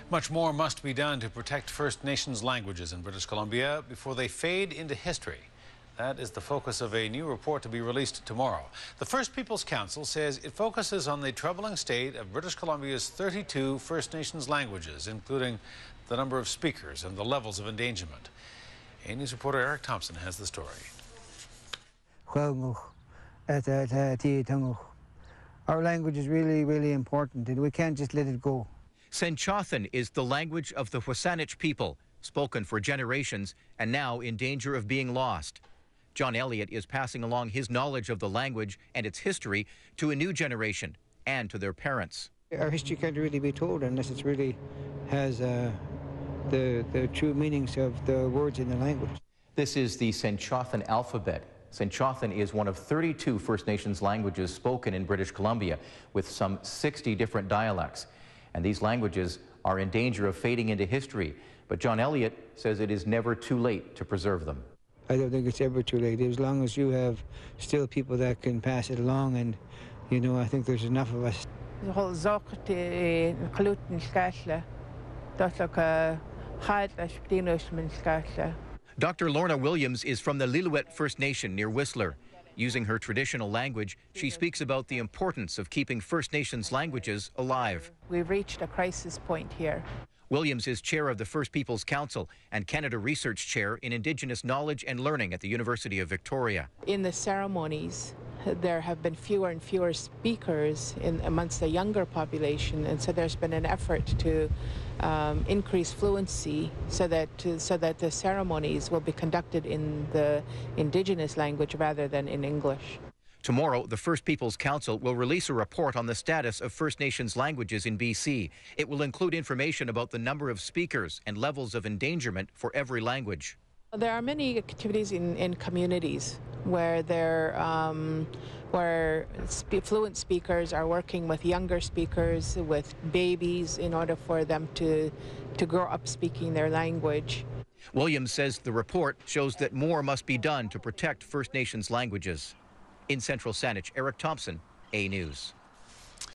Much more must be done to protect First Nations languages in British Columbia before they fade into history. That is the focus of a new report to be released tomorrow. The First Peoples Council says it focuses on the troubling state of British Columbia's 32 First Nations languages, including the number of speakers and the levels of endangerment. A News reporter Eric Thompson has the story. Our language is really, really important, and we can't just let it go. Senchothan is the language of the Wasanich people, spoken for generations and now in danger of being lost. John Elliott is passing along his knowledge of the language and its history to a new generation and to their parents. Our history can't really be told unless it really has the true meanings of the words in the language. This is the Senchothan alphabet. Senchothan is one of 32 First Nations languages spoken in British Columbia, with some 60 different dialects. And these languages are in danger of fading into history. But John Elliott says it is never too late to preserve them. I don't think it's ever too late. As long as you have still people that can pass it along, and, you know, I think there's enough of us. Dr. Lorna Williams is from the Lillooet First Nation near Whistler. Using her traditional language, she speaks about the importance of keeping First Nations languages alive. We've reached a crisis point here. Williams is chair of the First Peoples Council and Canada Research Chair in Indigenous Knowledge and Learning at the University of Victoria. In the ceremonies, there have been fewer and fewer speakers amongst the younger population, and so there's been an effort to increase fluency so that the ceremonies will be conducted in the Indigenous language rather than in English. Tomorrow, the First Peoples Council will release a report on the status of First Nations languages in BC. It will include information about the number of speakers and levels of endangerment for every language. There are many activities in communities where fluent speakers are working with younger speakers, with babies, in order for them to grow up speaking their language. Williams says the report shows that more must be done to protect First Nations languages. In Central Saanich, Eric Thompson, A News.